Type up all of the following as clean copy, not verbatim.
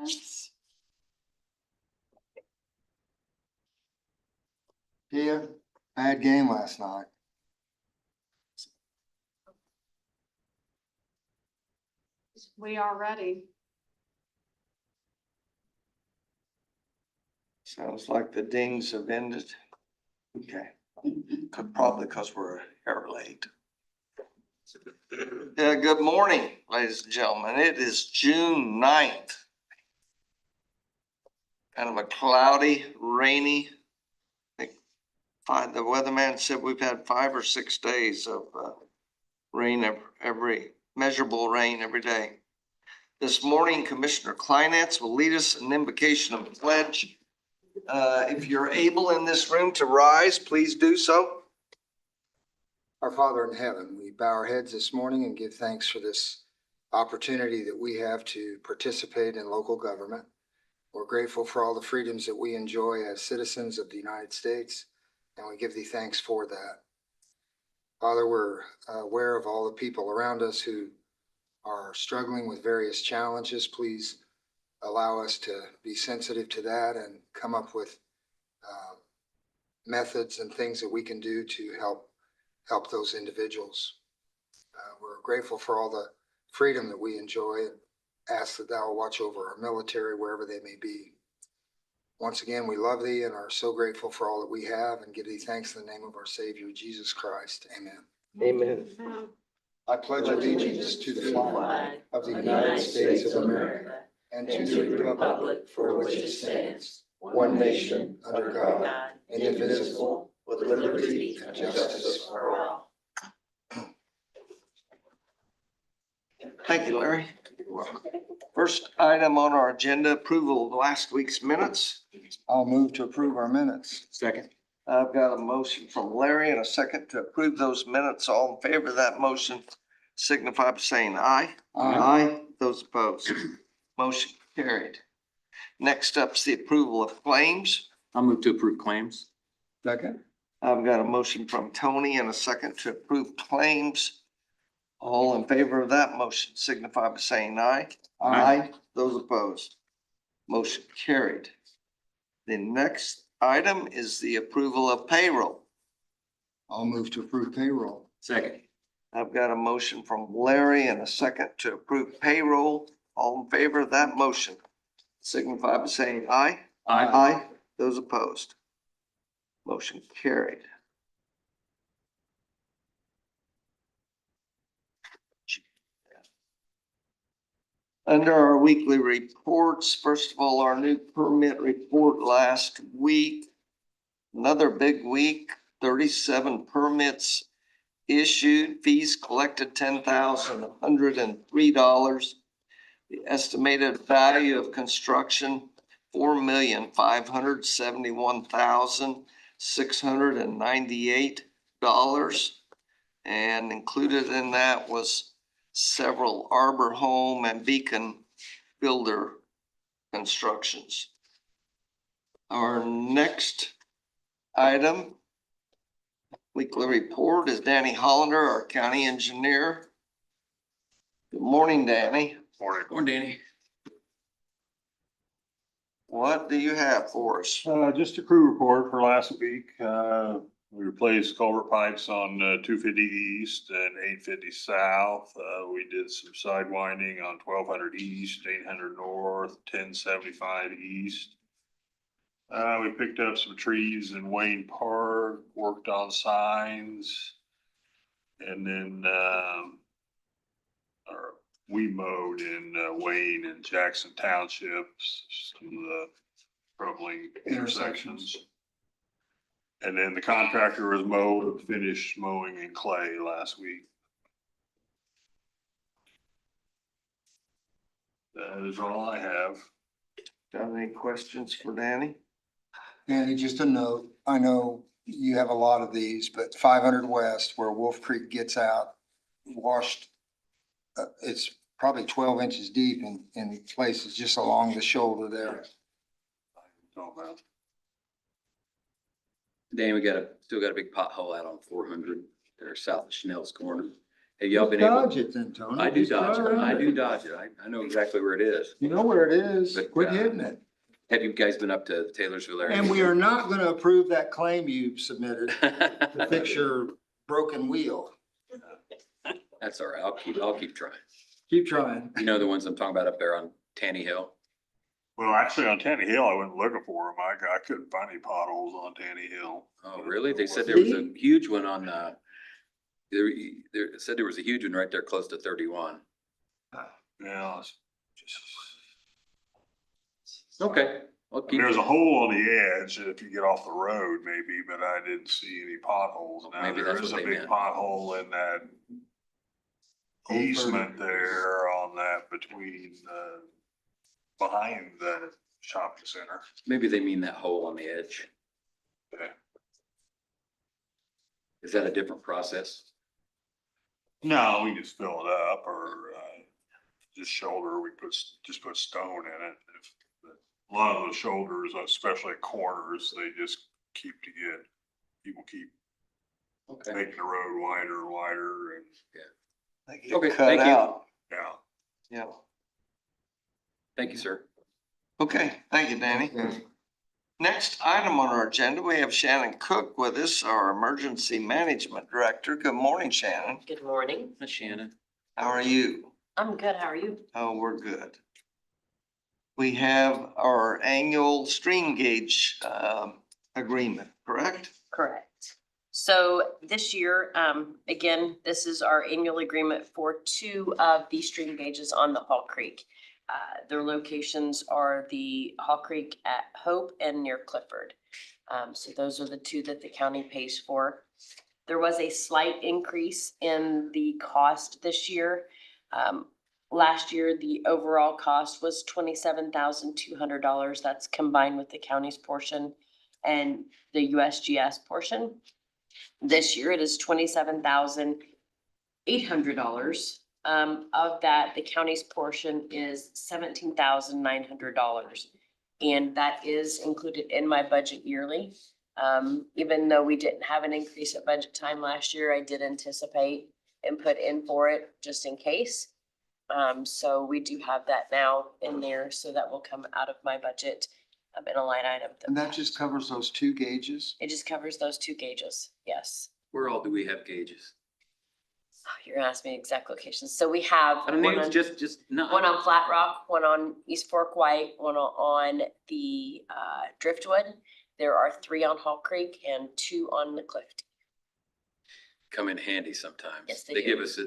announcements. Yeah, bad game last night. We are ready. Sounds like the dings have ended. Okay. Probably because we're a hair late. Good morning, ladies and gentlemen. It is June 9th. Kind of a cloudy, rainy. I think the weatherman said we've had 5 or 6 days of rain measurable rain every day. This morning, Commissioner Kleinetz will lead us in invocation of pledge. If you're able in this room to rise, please do so. Our Father in heaven, we bow our heads this morning and give thanks for this opportunity that we have to participate in local government. We're grateful for all the freedoms that we enjoy as citizens of the United States, and we give thee thanks for that. Father, we're aware of all the people around us who are struggling with various challenges. Please allow us to be sensitive to that and come up with methods and things that we can do to help those individuals. We're grateful for all the freedom that we enjoy and ask that thou watch over our military wherever they may be. Once again, we love thee and are so grateful for all that we have and give thee thanks in the name of our Savior, Jesus Christ. Amen. Amen. I pledge allegiance to the flag of the United States of America and to the republic for which it stands, one nation, under God, indivisible, with liberty and justice for all. Thank you, Larry. First item on our agenda, approval of last week's minutes. I'll move to approve our minutes. Second. I've got a motion from Larry and a second to approve those minutes. All in favor of that motion signify by saying aye. Aye. Those opposed. Motion carried. Next up is the approval of claims. I'll move to approve claims. Second. I've got a motion from Tony and a second to approve claims. All in favor of that motion signify by saying aye. Aye. Those opposed. Motion carried. The next item is the approval of payroll. I'll move to approve payroll. Second. I've got a motion from Larry and a second to approve payroll. All in favor of that motion signify by saying aye. Aye. Those opposed. Motion carried. Under our weekly reports, first of all, our new permit report last week. Another big week, 37 permits issued, fees collected $10,103. The estimated value of construction, $4,571,698. And included in that was several Arbor Home and Beacon Builder constructions. Our next item, weekly report, is Danny Hollander, our county engineer. Good morning, Danny. Morning. Morning, Danny. What do you have for us? Just a crew report for last week. We replaced culvert pipes on 250 East and 850 South. We did some sidewinding on 1200 East, 800 North, 1075 East. We picked up some trees in Wayne Park, worked on signs. And then we mowed in Wayne and Jackson Townships, some of the troubling intersections. And then the contractor was finished mowing in Clay last week. That is all I have. Got any questions for Danny? Danny, just a note, I know you have a lot of these, but 500 West where Wolf Creek gets out, washed, it's probably 12 inches deep in places just along the shoulder there. Talk about. Danny, still got a big pothole out on 400 there south of Chanel's Corner. Have y'all Just been able? dodge it then, Tony. I do Just try dodge it. around I do dodge it. I know exactly where it is. You know where it is. But, Quit hitting it. Have you guys been up to the Taylorsville area? And we are not gonna approve that claim you submitted to fix your broken wheel. That's all right. I'll keep trying. Keep trying. You know the ones I'm talking about up there on Tanny Hill? Well, actually on Tanny Hill, I went looking for them. I couldn't find any potholes on Tanny Hill. Oh, really? They said there was a huge one on, there said there was a huge one right there close to 31. Yeah. Okay. I'll keep. There's a hole on the edge if you get off the road maybe, but I didn't see any potholes. Now Maybe there that's is what a they big meant. pothole in that Old easement there on that between, behind the shopping center. Maybe they mean that hole on the edge. Okay. Is that a different process? No, we just fill it up or, just shoulder, just put stone in it. A lot of the shoulders, especially at corners, they just people keep Okay. making the road wider and wider and, They get Okay, cut thank you. out. yeah. Yeah. Thank you, sir. Okay, thank you, Danny. Okay. Next item on our agenda, we have Shannon Cook with us, our Emergency Management Director. Good morning, Shannon. Good morning. That's Shannon. How are you? I'm good. How are you? Oh, we're good. We have our annual stream gauge agreement, correct? Correct. So this year, again, this is our annual agreement for two of the stream gauges on the Hall Creek. Their locations are the Hall Creek at Hope and near Clifford. So those are the two that the county pays for. There was a slight increase in the cost this year. Last year, the overall cost was $27,200. That's combined with the county's portion and the USGS portion. This year, it is $27,800. Of that, the county's portion is $17,900. And that is included in my budget yearly. Even though we didn't have an increase at budget time last year, I did anticipate and put in for it just in case. So we do have that now in there, so that will come out of my budget in a line item. And that just covers those two gauges? It just covers those two gauges, yes. Where all do we have gauges? You're gonna ask me exact locations. So we have I don't one know, on, just, no. one on Flat Rock, one on East Fork White, one on the Driftwood. There are 3 on Hall Creek and 2 on the Cliff. Come in handy sometimes. Yes, they They do. give us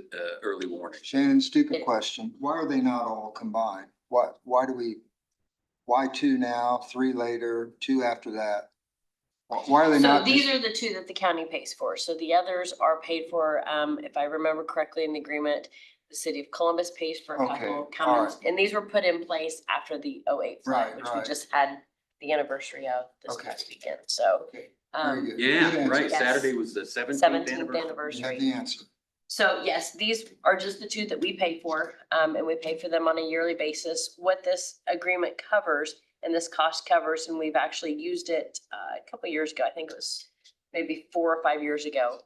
early warning. Shannon, stupid It- question. Why are they not all combined? Why 2 now, 3 later, 2 after that? Why are they So not? these just- are the 2 that the county pays for. So the others are paid for, if I remember correctly in the agreement, the city of Columbus pays for a Okay, couple all counties. right. And these were put in place after the 08 flood, Right, which we right. just had the anniversary of this Okay. past weekend. So, Okay, very good. Good Yeah, answer. right. Yes. Saturday was the 17th 17th anniversary. You anniversary. have the answer. So yes, these are just the 2 that we pay for, and we pay for them on a yearly basis. What this agreement covers and this cost covers, and we've actually used it a couple years ago, I think it was maybe 4 or 5 years ago.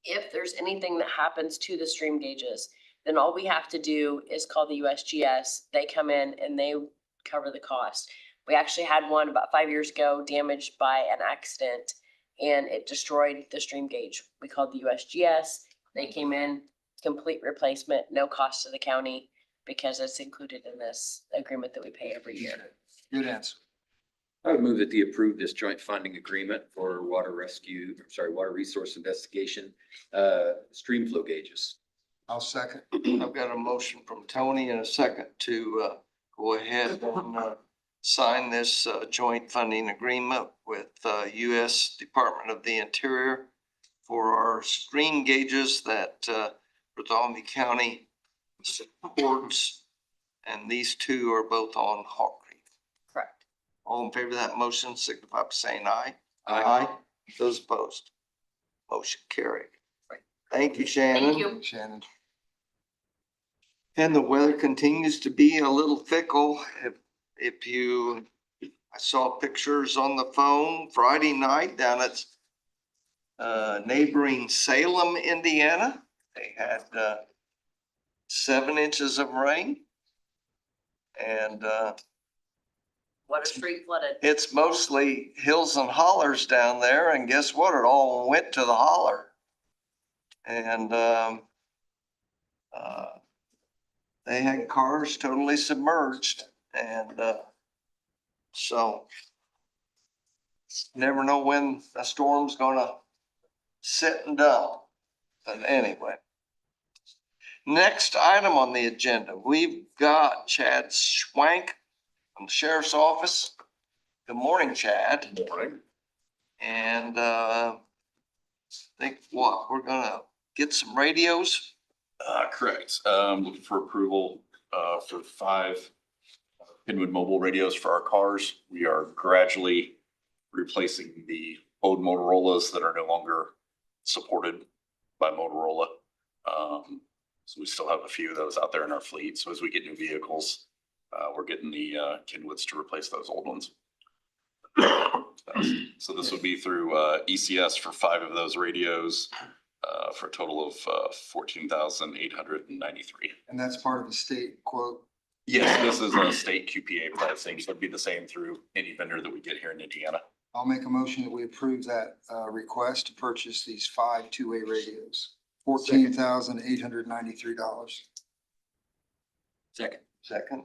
If there's anything that happens to the stream gauges, then all we have to do is call the USGS. They come in and they cover the cost. We actually had one about 5 years ago damaged by an accident, and it destroyed the stream gauge. We called the USGS. They came in, complete replacement, no cost to the county, because it's included in this agreement that we pay every year. Good answer. I would move that the approve this joint funding agreement for water resource investigation, stream flow gauges. I'll second. I've got a motion from Tony and a second to go ahead and sign this joint funding agreement with U.S. Department of the Interior for our stream gauges that Bartholomew County supports. And these 2 are both on Hawk Creek. Correct. All in favor of that motion, signify by saying aye. Aye. Those opposed. Motion carried. Right. Thank you, Shannon. Thank you. Shannon. And the weather continues to be a little fickle. I saw pictures on the phone Friday night down at neighboring Salem, Indiana. They had 7 inches of rain. And Water Street flooded. it's mostly hills and hollers down there, and guess what? It all went to the holler. And they had cars totally submerged, and so never know when a storm's gonna sit and dump. But anyway. Next item on the agenda, we've got Chad Schwank from the Sheriff's Office. Good morning, Chad. Good morning. And think what, we're gonna get some radios? Correct. Looking for approval, for 5 Kenwood mobile radios for our cars. We are gradually replacing the old Motorola's that are no longer supported by Motorola. So we still have a few of those out there in our fleet. So as we get new vehicles, we're getting the Kenwoods to replace those old ones. So this would be through ECS for 5 of those radios, for a total of $14,893. And that's part of the state quote. Yes, this is a state QPA pricing, so it'd be the same through any vendor that we get here in Indiana. I'll make a motion that we approve that request to purchase these 5 two-way radios. $14,893. Second. Second.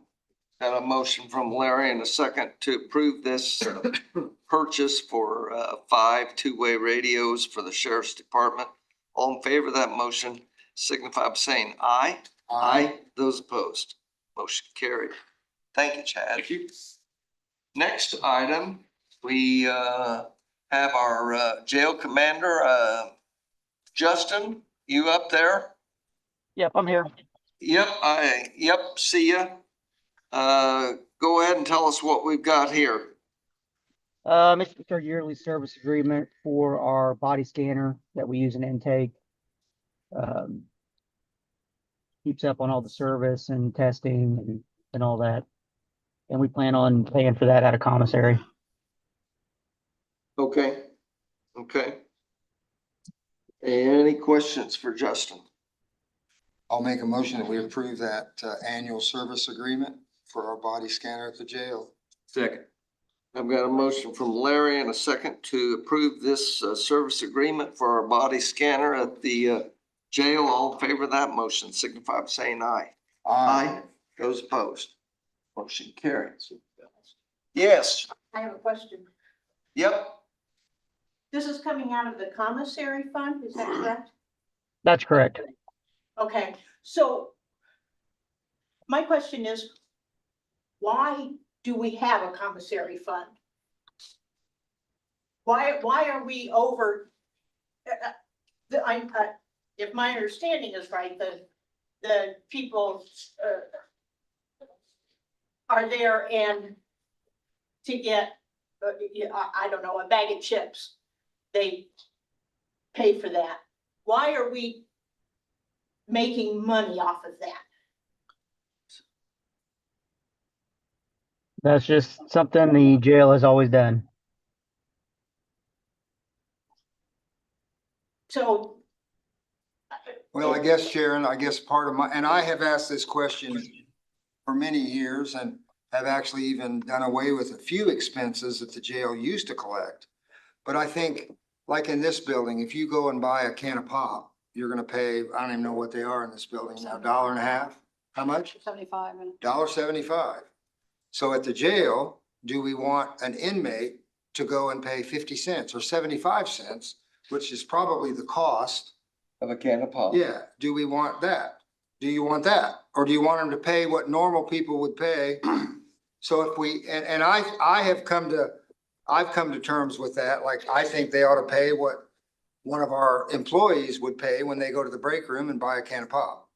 Got a motion from Larry and a second to approve this purchase for 5 two-way radios for the Sheriff's Department. All in favor of that motion signify by saying aye. Aye. Those opposed, motion carried. Thank you, Chad. Thank you. Next item, we have our jail commander, Justin, you up there? Yep, I'm here. Yep, see ya. Go ahead and tell us what we've got here. It's our yearly service agreement for our body scanner that we use in intake. Keeps up on all the service and testing and all that. And we plan on paying for that out of commissary. Okay. Any questions for Justin? I'll make a motion that we approve that annual service agreement for our body scanner at the jail. Second. I've got a motion from Larry and a second to approve this service agreement for our body scanner at the jail. All in favor of that motion signify by saying aye. Aye. Those opposed, motion carries. Yes, I have a question. yep, This is coming out of the commissary fund, is that correct? That's correct. Okay, so my question is, why do we have a commissary fund? Why are we over? If my understanding is right, the people are there and to get, I don't know, a bag of chips. They pay for that. Why are we making money off of that? That's just something the jail has always done. So. Well, I guess Sharon, part of and I have asked this question for many years and have actually even done away with a few expenses that the jail used to collect. But I think, like in this building, if you go and buy a can of pop, you're gonna pay, I don't even know what they are in this building now, $1.50? How much? 75 and $1.75. So at the jail, do we want an inmate to go and pay 50 cents or 75 cents, which is probably the cost? of a can of pop. Yeah, do we want that? Do you want that? Or do you want them to pay what normal people would pay? So if we, and I've come to terms with that. Like, I think they ought to pay what one of our employees would pay when they go to the break room and buy a can of pop.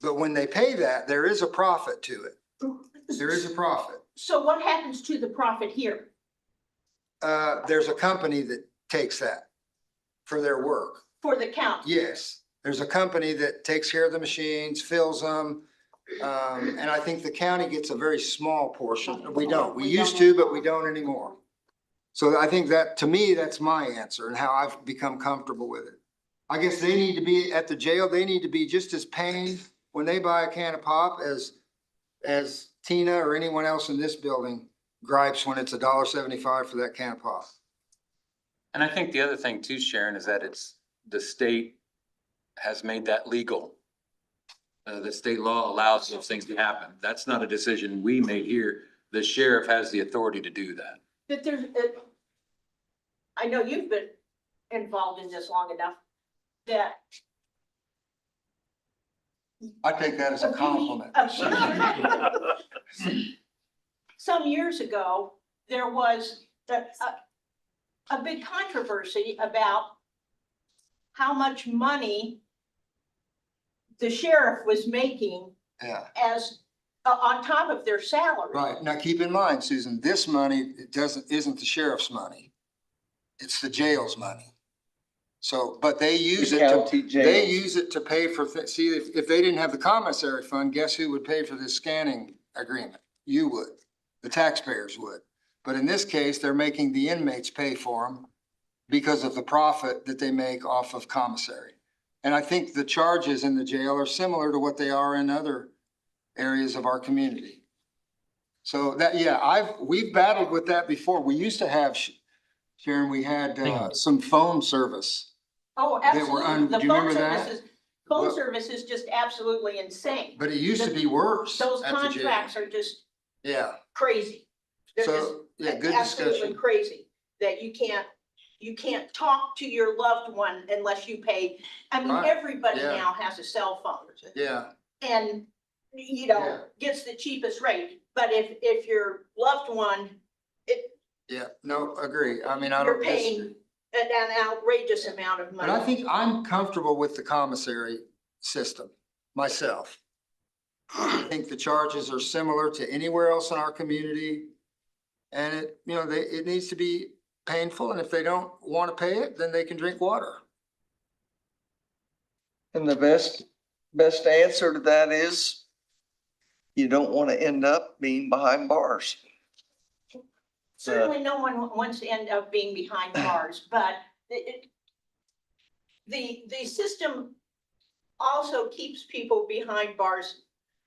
But when they pay that, there is a profit to it. There is a profit. So what happens to the profit here? There's a company that takes that for their work. For the county? Yes, there's a company that takes care of the machines, fills them. And I think the county gets a very small portion. We don't. We used to, but we don't anymore. So I think that, to me, that's my answer and how I've become comfortable with it. I guess they need to be at the jail, they need to be just as pained when they buy a can of pop as Tina or anyone else in this building gripes when it's $1.75 for that can of pop. And I think the other thing too, Sharon, is that the state has made that legal. The state law allows those things to happen. That's not a decision we made here. The sheriff has the authority to do that. That there's, I know you've been involved in this long enough that. I take that as a compliment. Some years ago, there was a big controversy about how much money the sheriff was making Yeah, as, on top of their salary. right. Now, keep in mind, Susan, this money, isn't the sheriff's money. It's the jail's money. So, but they use it county to, jails. they use it to pay for, see, if they didn't have the commissary fund, guess who would pay for this scanning agreement? You would, the taxpayers would. But in this case, they're making the inmates pay for them because of the profit that they make off of commissary. And I think the charges in the jail are similar to what they are in other areas of our community. So that, yeah, we've battled with that before. We used to have, Sharon, we had some phone service. Oh, They were absolutely. The do you phone remember that? services, phone Well- service is just absolutely insane. But it used to be worse Those at the jail. contracts are just Yeah, crazy. They're just so, yeah, good absolutely discussion. crazy that you can't talk to your loved one unless you pay. I mean, Right. everybody Yeah. now has a cell phone Yeah, and, you Yeah. know, gets the cheapest rate. But if your loved one, yeah, no, agree. I mean, I you're don't. paying an outrageous amount of But I money. think I'm comfortable with the commissary system myself. I think the charges are similar to anywhere else in our community. And it, you know, it needs to be painful, and if they don't want to pay it, then they can drink water. And the best answer to that is you don't want to end up being behind bars. Certainly no one wants to end up being behind bars, but the system also keeps people behind bars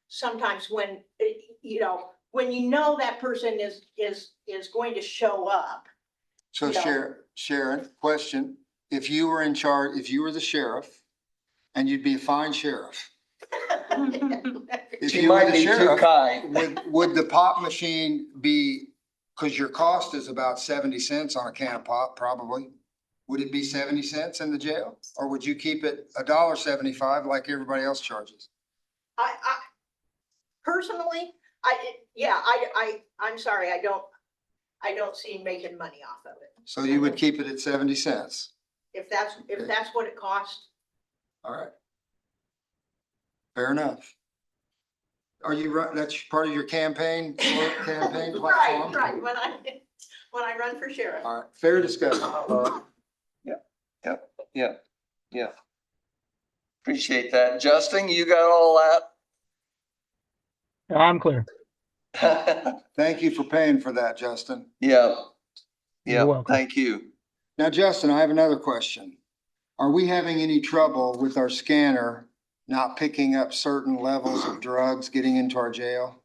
sometimes when, you know that person is going to show up. So Yeah. Sharon, question, if you were in charge, if you were the sheriff, and you'd be a fine sheriff. If She you were might the be too sheriff, kind. would the pop machine be, cause your cost is about 70 cents on a can of pop, probably. Would it be 70 cents in the jail? Or would you keep it $1.75 like everybody else charges? I personally, I'm sorry, I don't see making money off of it. So you would keep it at 70 cents? If that's what it costs. All right. Fair enough. Are you, that's part of your campaign Right, platform? right, when I run for sheriff. All right, fair discussion. Yeah. Appreciate that. Justin, you got all I'm clear. that? Thank you for paying for that, Justin. Yeah. You're Yeah, welcome. thank you. Now, Justin, I have another question. Are we having any trouble with our scanner not picking up certain levels of drugs getting into our jail?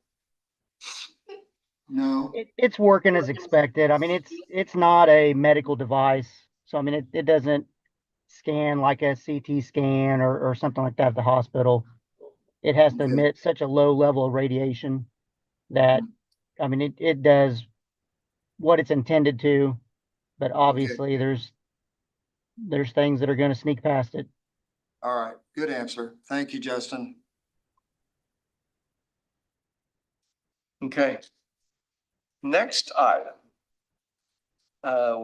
No? It's working as expected. I mean, it's not a medical device. So, I mean, it doesn't scan like a CT scan or something like that at the hospital. It has to Okay. emit such a low level of radiation that, I mean, it does what it's intended to, but obviously there's things that are going to sneak past it. All right, good answer. Thank you, Justin. Okay. Next item.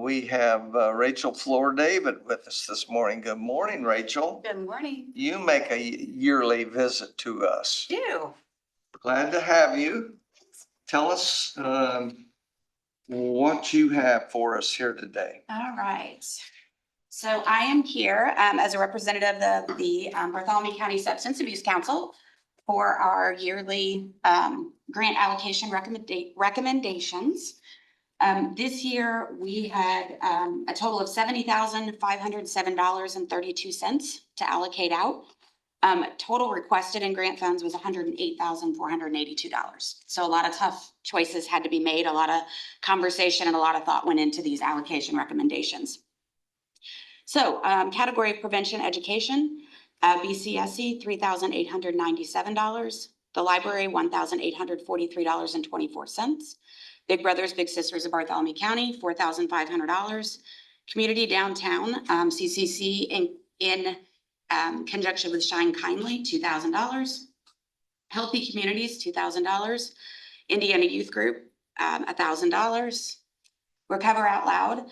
We have Rachel Floor David with us this morning. Good morning, Rachel. Good morning. You make a yearly visit to us. Do. Glad to have you. Tell us what you have for us here today. All right. So I am here as a representative of the Bartholomew County Substance Abuse Council for our yearly grant allocation recommendations. This year, we had a total of $70,507.32 to allocate out. Total requested in grant funds was $108,482. So a lot of tough choices had to be made. A lot of conversation and a lot of thought went into these allocation recommendations. So category of prevention education, BCSC, $3,897. The library, $1,843.24. Big Brothers Big Sisters of Bartholomew County, $4,500. Community downtown, CCC in conjunction with Shine Kindly, $2,000. Healthy Communities, $2,000. Indiana Youth Group, $1,000. Recover Out Loud,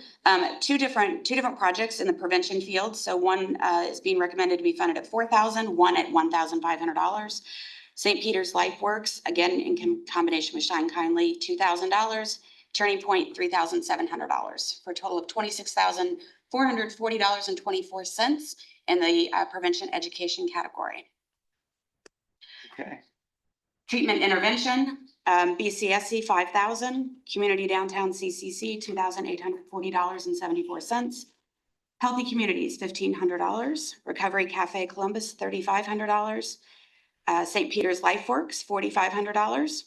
two different projects in the prevention field. So one is being recommended to be funded at $4,000, one at $1,500. St. Peter's LifeWorks, again in combination with Shine Kindly, $2,000. Turning Point, $3,700 for a total of $26,440.24 in the prevention education category. Okay. Treatment intervention, BCSC, $5,000. Community downtown CCC, $2,840.74. Healthy Communities, $1,500. Recovery Cafe Columbus, $3,500. St. Peter's LifeWorks, $4,500.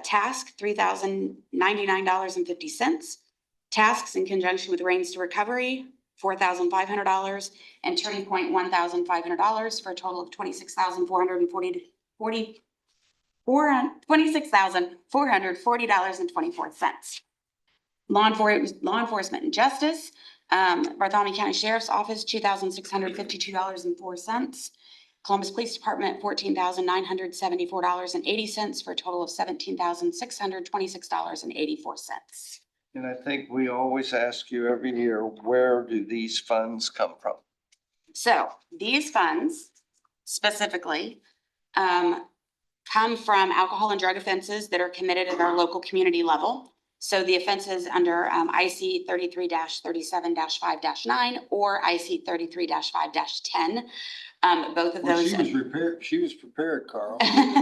Task, $3,099.50. Tasks in conjunction with Reigns to Recovery, $4,500. And Turning Point, $1,500 for a total of $26,440.24. Law enforcement and justice, Bartholomew County Sheriff's Office, $2,652.04. Columbus Police Department, $14,974.80 for a total of $17,626.84. And I think we always ask you every year, where do these funds come from? So these funds specifically come from alcohol and drug offenses that are committed at our local community level. So the offenses under IC 33-37-5-9 or IC 33-5-10. Both of those. She was prepared, Carl.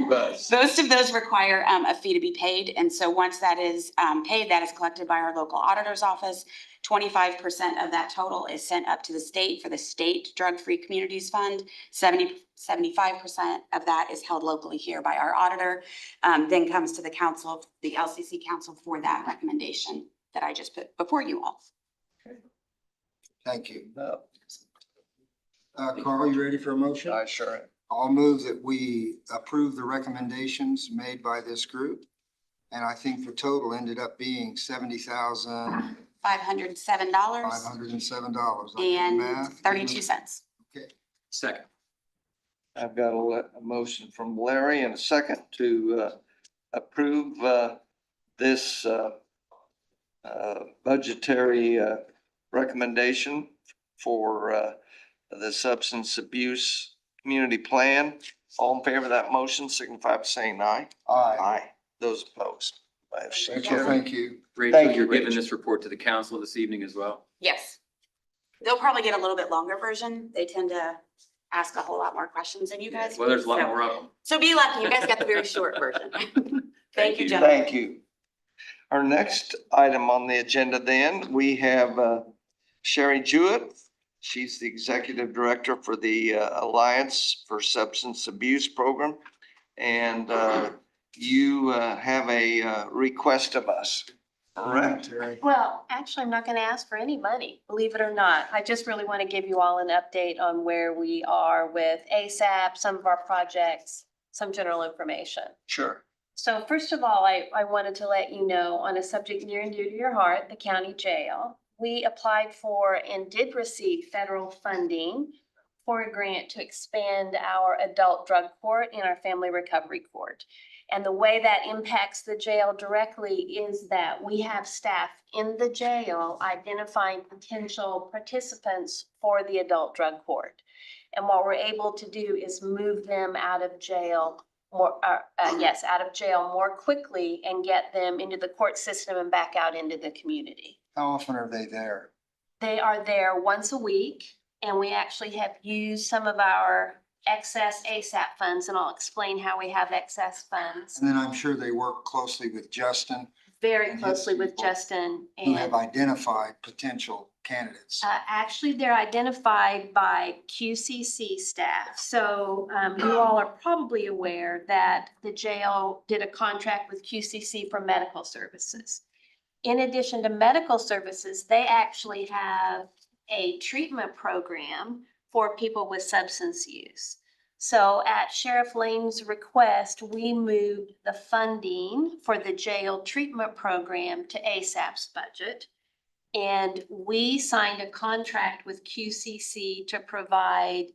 Most of those require a fee to be paid. And so once that is paid, that is collected by our local auditor's office. 25% of that total is sent up to the state for the state drug-free communities fund. 75% of that is held locally here by our auditor. Then comes to the council, the LCC council, for that recommendation that I just put before you all. Thank you. No, Carl, you ready for a motion? I sure am. I'll move that we approve the recommendations made by this group. And I think the total ended up being $70,507. $507.32. Okay. Second. I've got a motion from Larry and a second to approve this budgetary recommendation for the substance abuse community plan. All in favor of that motion signify by saying aye. Aye. Aye. Those opposed. I have seen Rachel, thank you. Rachel, Thank you, you're giving Rachel. this report to the council this evening as well? Yes. They'll probably get a little bit longer version. They tend to ask a whole lot more questions than you guys. Well, there's a lot do, so- more of them. So be lucky. You guys got the very short version. Thank you, you. gentlemen. Thank you. Our next item on the agenda then, we have Sherry Jewett. She's the Executive Director for the Alliance for Substance Abuse Program. And you have a request of us, correct? Well, actually, I'm not going to ask for any money, believe it or not. I just really want to give you all an update on where we are with ASAP, some of our projects, some general information. Sure. So first of all, I wanted to let you know on a subject near and dear to your heart, the county jail. We applied for and did receive federal funding for a grant to expand our adult drug court and our family recovery court. And the way that impacts the jail directly is that we have staff in the jail identifying potential participants for the adult drug court. And what we're able to do is move them out of jail out of jail more quickly and get them into the court system and back out into the community. How often are they there? They are there once a week, and we actually have used some of our excess ASAP funds, and I'll explain how we have excess funds. And then I'm sure they work closely with Justin very and his closely with people Justin who have and identified potential candidates. actually, they're identified by QCC staff. So you all are probably aware that the jail did a contract with QCC for medical services. In addition to medical services, they actually have a treatment program for people with substance use. So at Sheriff Lane's request, we moved the funding for the jail treatment program to ASAP's budget. And we signed a contract with QCC to provide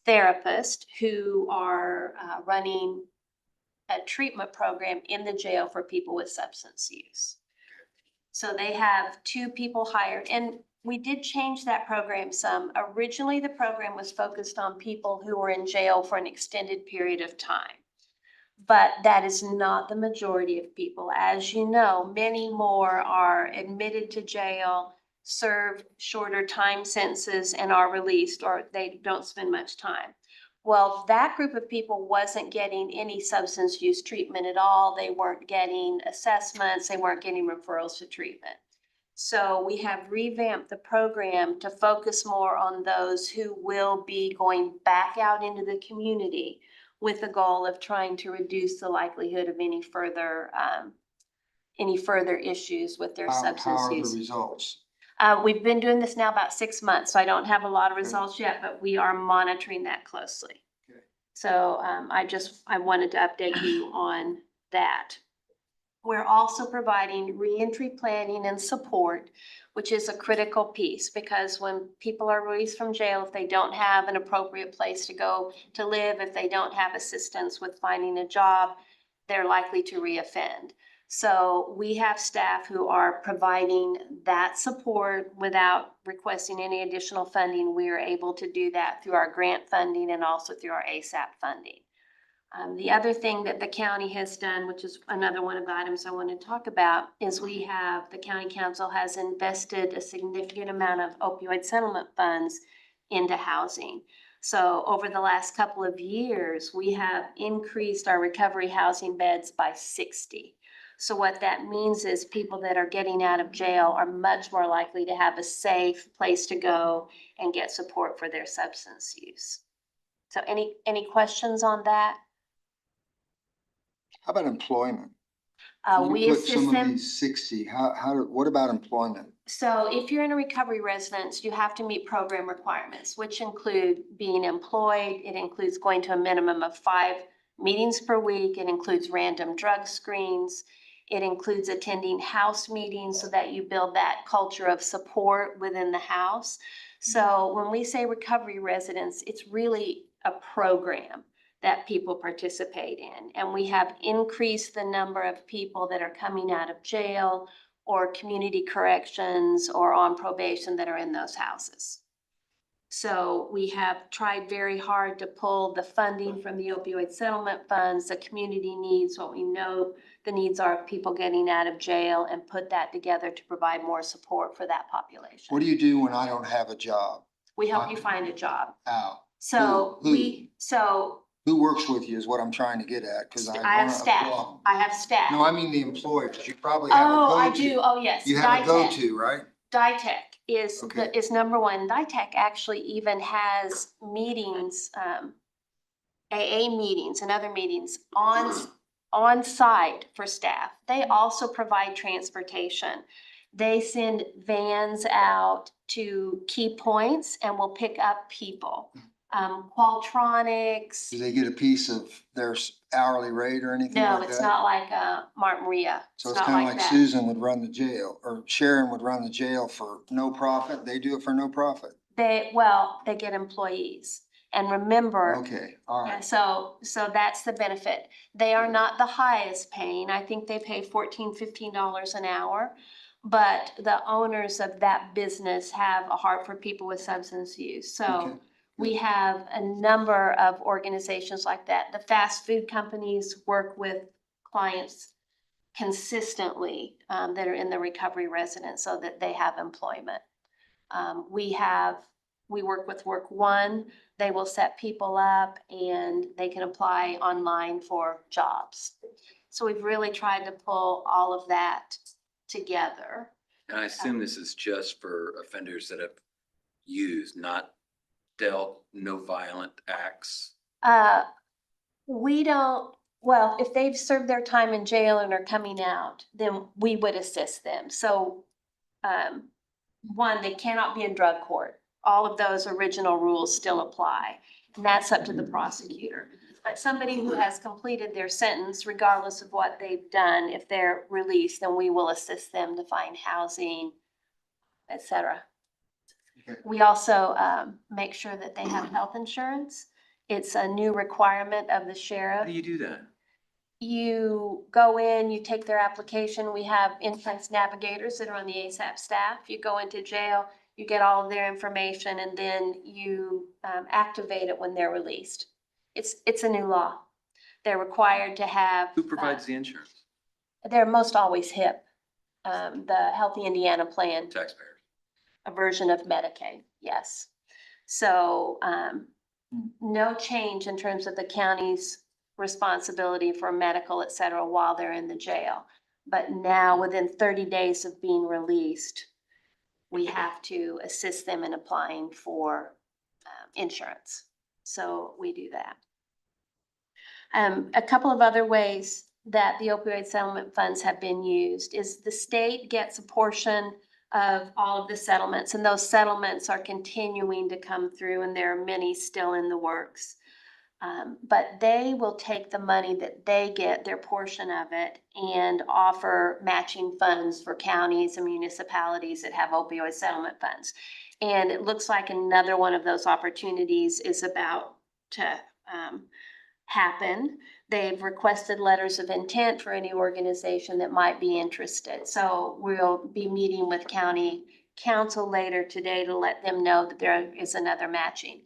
therapists who are running a treatment program in the jail for people with substance use. So they have 2 people hired, and we did change that program some. Originally, the program was focused on people who were in jail for an extended period of time. But that is not the majority of people. As you know, many more are admitted to jail, serve shorter time sentences, and are released, or they don't spend much time. Well, that group of people wasn't getting any substance use treatment at all. They weren't getting assessments. They weren't getting referrals to treatment. So we have revamped the program to focus more on those who will be going back out into the community with the goal of trying to reduce the likelihood of any further issues with their How substance are the use. results? We've been doing this now about 6 months, so I don't have a lot of results yet, but we are monitoring that closely. Okay. So I wanted to update you on that. We're also providing reentry planning and support, which is a critical piece, because when people are released from jail, if they don't have an appropriate place to go to live, if they don't have assistance with finding a job, they're likely to reoffend. So we have staff who are providing that support without requesting any additional funding. We are able to do that through our grant funding and also through our ASAP funding. The other thing that the county has done, which is another one of the items I want to talk about, is the county council has invested a significant amount of opioid settlement funds into housing. So over the last couple of years, we have increased our recovery housing beds by 60. So what that means is people that are getting out of jail are much more likely to have a safe place to go and get support for their substance use. So any questions on that? How about employment? We You put assist some of them. these 60, what about employment? So if you're in a recovery residence, you have to meet program requirements, which include being employed. It includes going to a minimum of 5 meetings per week. It includes random drug screens. It includes attending house meetings so that you build that culture of support within the house. So when we say recovery residence, it's really a program that people participate in. And we have increased the number of people that are coming out of jail or community corrections or on probation that are in those houses. So we have tried very hard to pull the funding from the opioid settlement funds, the community needs, what we know the needs are of people getting out of jail, and put that together to provide more support for that population. What do you do when I don't have a job? We help you find a job. How? So Who works with you is what I'm trying to get at, because I I have wanna staff. apply. I have staff. No, I mean the employers. You probably have a Oh, I go-to. do. Oh, yes. You have a DITEC. go-to, right? DITEC is, Okay. is number one. DITEC actually even has meetings, AA meetings and other meetings on site for staff. They also provide transportation. They send vans out to key points and will pick up people. Qualtronics. Do they get a piece of their hourly rate or anything like No, that? it's not like Martin Maria. So it's not kind of like that. Susan would run the jail, or Sharon would run the jail for no profit. They do it for no profit. They get employees. And remember. Okay, all And right. so that's the benefit. They are not the highest paying. I think they pay $14, $15 an hour. But the owners of that business have a heart for people with substance use. So Okay. we have a number of organizations like that. The fast food companies work with clients consistently that are in the recovery residence so that they have employment. We work with Work One. They will set people up and they can apply online for jobs. So we've really tried to pull all of that together. And I assume this is just for offenders that have used, not dealt, no violent acts. We don't, well, if they've served their time in jail and are coming out, then we would assist them. So, one, they cannot be in drug court. All of those original rules still apply, and that's up to the prosecutor. But somebody who has completed their sentence, regardless of what they've done, if they're released, then we will assist them to find housing, et cetera. We also make sure that they have health insurance. It's a new requirement of the How sheriff. do you do that? You go in, you take their application. We have insurance navigators that are on the ASAP staff. You go into jail, you get all of their information, and then you activate it when they're released. It's a new law. They're required to have. Who provides the insurance? They're most always HIP, the Healthy Indiana Plan, Taxpayers. a version of Medicaid, yes. So, no change in terms of the county's responsibility for medical, et cetera, while they're in the jail. But now, within 30 days of being released, we have to assist them in applying for insurance. So we do that. A couple of other ways that the opioid settlement funds have been used is the state gets a portion of all of the settlements, and those settlements are continuing to come through, and there are many still in the works. But they will take the money that they get, their portion of it, and offer matching funds for counties and municipalities that have opioid settlement funds. And it looks like another one of those opportunities is about to happen. They've requested letters of intent for any organization that might be interested. So we'll be meeting with county council later today to let them know that there is another matching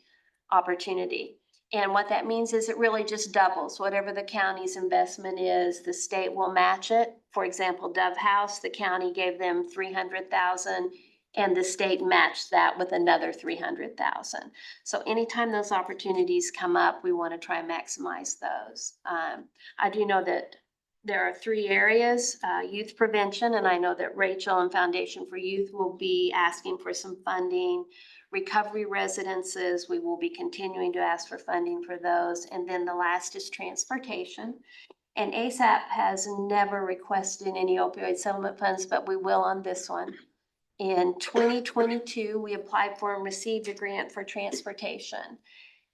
opportunity. And what that means is it really just doubles. Whatever the county's investment is, the state will match it. For example, Dove House, the county gave them $300,000 and the state matched that with another $300,000. So anytime those opportunities come up, we want to try and maximize those. I do know that there are 3 areas, youth prevention, and I know that Rachel and Foundation for Youth will be asking for some funding. Recovery residences, we will be continuing to ask for funding for those. And then the last is transportation. And ASAP has never requested any opioid settlement funds, but we will on this one. In 2022, we applied for and received a grant for transportation.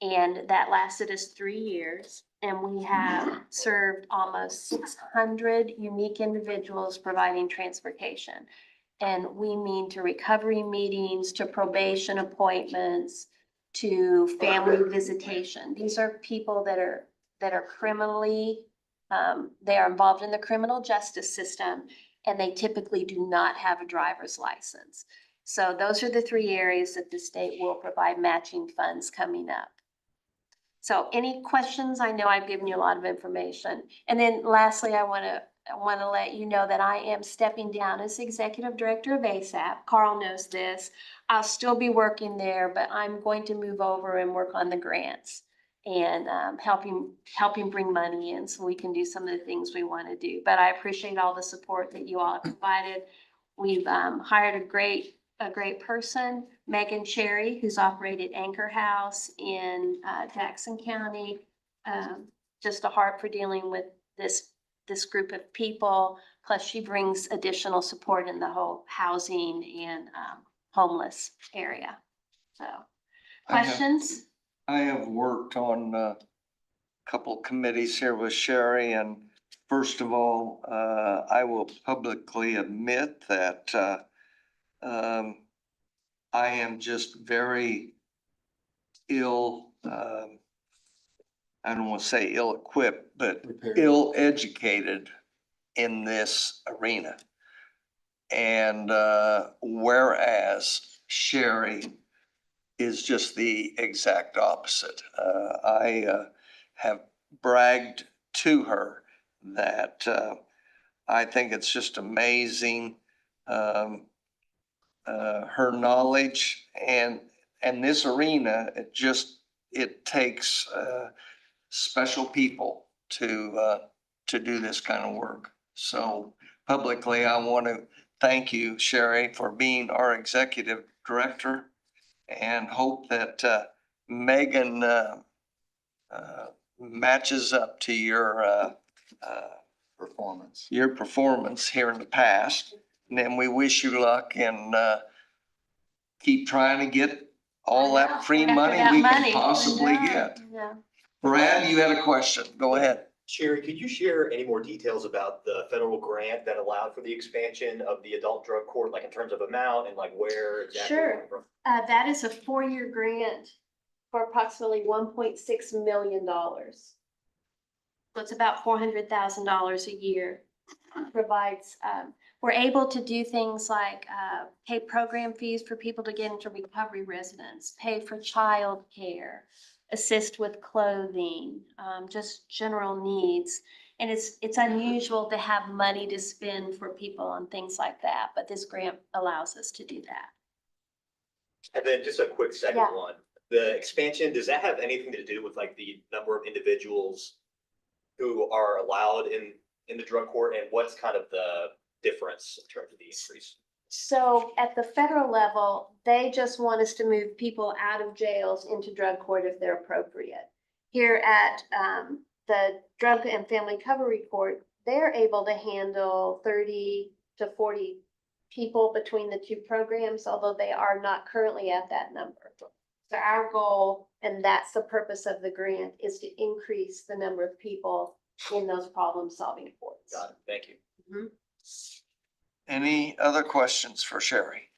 And that lasted us 3 years. And we have served almost 600 unique individuals providing transportation. And we mean to recovery meetings, to probation appointments, to family visitation. These are people that are criminally, they are involved in the criminal justice system, and they typically do not have a driver's license. So those are the 3 areas that the state will provide matching funds coming up. So any questions? I know I've given you a lot of information. And then lastly, I want to let you know that I am stepping down as executive director of ASAP. Carl knows this. I'll still be working there, but I'm going to move over and work on the grants and helping bring money in so we can do some of the things we want to do. But I appreciate all the support that you all have provided. We've hired a great person, Megan Cherry, who's operated Anchor House in Jackson County. Just a heart for dealing with this group of people. Plus she brings additional support in the whole housing and homeless area. So questions? I have worked on a couple committees here with Sherry, and first of all, I will publicly admit that I am just very I don't want to say ill-equipped, but Prepared. ill-educated in this arena. And whereas Sherry is just the exact opposite. I have bragged to her that I think it's just amazing her knowledge and this arena. It takes special people to to do this kind of work. So publicly, I want to thank you, Sherry, for being our executive director, and hope that Megan matches up to your performance here in the past. And then we wish you luck and keep trying to get all that free money we can possibly get. Yeah. Brad, you had a question. Go ahead. Sherry, could you share any more details about the federal grant that allowed for the expansion of the adult drug court, like in terms of amount and like where exactly? Sure. That is a 4-year grant for approximately $1.6 million. So it's about $400,000 a year. Provides, we're able to do things like pay program fees for people to get into recovery residence, pay for child care, assist with clothing, just general needs. And it's unusual to have money to spend for people on things like that, but this grant allows us to do that. And then just a quick second Yeah. one, the expansion, does that have anything to do with like the number of individuals who are allowed in the drug court, and what's kind of the difference in terms of the increase? So at the federal level, they just want us to move people out of jails into drug court if they're appropriate. Here at the Drug and Family Recovery Court, they're able to handle 30 to 40 people between the two programs, although they are not currently at that number. So our goal, and that's the purpose of the grant, is to increase the number of people in those problem-solving courts. Got it, thank you. Mhm. Any other questions for Sherry?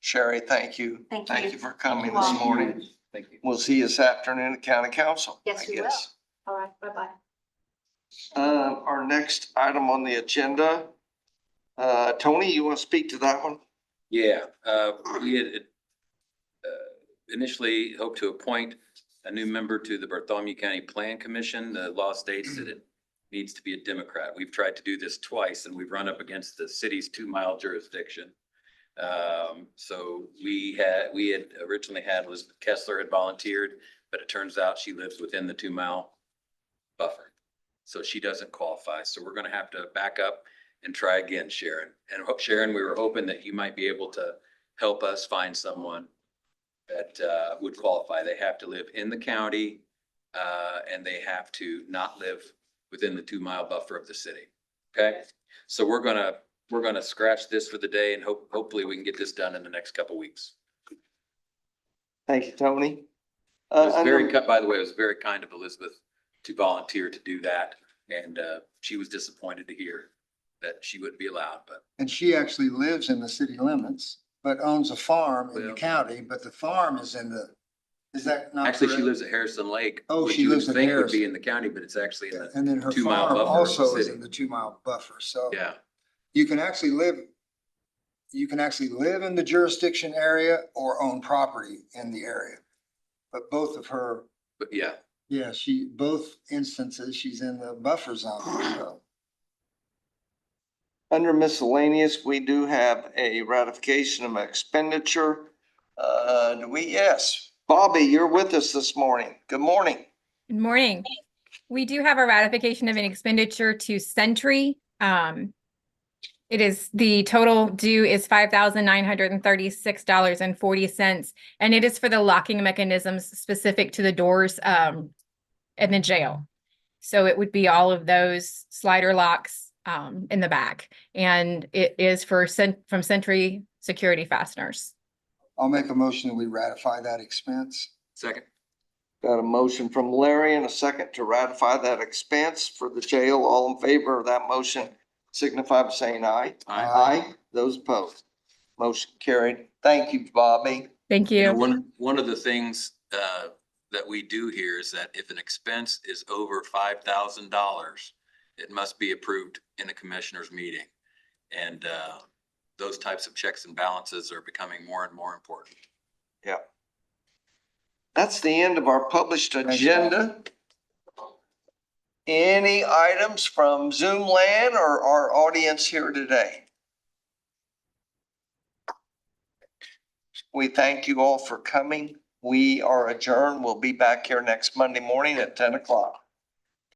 Sherry, thank you. Thank Thank you. you for coming you this all. morning. Thank you. We'll see you this afternoon at county council. Yes, I we will. guess. All right, bye-bye. Our next item on the agenda, Tony, you want to speak to that one? Yeah, we had initially hoped to appoint a new member to the Bartholomew County Plan Commission. The law states that it needs to be a Democrat. We've tried to do this twice and we've run up against the city's 2-mile jurisdiction. So we had originally had Elizabeth Kessler had volunteered, but it turns out she lives within the 2-mile buffer. So she doesn't qualify. So we're gonna have to back up and try again, Sharon. And Sharon, we were hoping that you might be able to help us find someone that would qualify. They have to live in the county and they have to not live within the 2-mile buffer of the city. Okay, so we're gonna scratch this for the day and hopefully we can get this done in the next couple weeks. Thank you, Tony. It was very, by the way, it was very kind of Elizabeth to volunteer to do that. And she was disappointed to hear that she wouldn't be allowed, but. And she actually lives in the city limits, but owns a farm in the Well- county, but the farm is in the, is that not Actually, she correct? lives at Harrison Lake. Oh, which she you would lives at think would Harrison. be in the county, but it's actually in the, And then her 2-mile farm buffer of the also is city. in the 2-mile buffer, so. yeah. You can actually live in the jurisdiction area or own property in the area. But both of her, But yeah, both instances, she's in the buffer zone, so. Under miscellaneous, we do have a ratification of expenditure. Yes, Bobby, you're with us this morning. Good morning. Good morning. We do have a ratification of an expenditure to Sentry. It is, the total due is $5,936.40, and it is for the locking mechanisms specific to the doors in the jail. So it would be all of those slider locks in the back, and it is from Sentry Security Fasteners. I'll make a motion that we ratify that expense. second. Got a motion from Larry and a second to ratify that expense for the jail. All in favor of that motion signify by saying aye. Aye. Those opposed. Motion carried. Thank you, Bobby. Thank You know, you. one of the things that we do here is that if an expense is over $5,000, it must be approved in a commissioner's meeting. And those types of checks and balances are becoming more and more important. Yeah. That's the end of our published agenda. Any items from Zoom land or our audience here today? We thank you all for coming. We are adjourned. We'll be back here next Monday morning at 10 o'clock.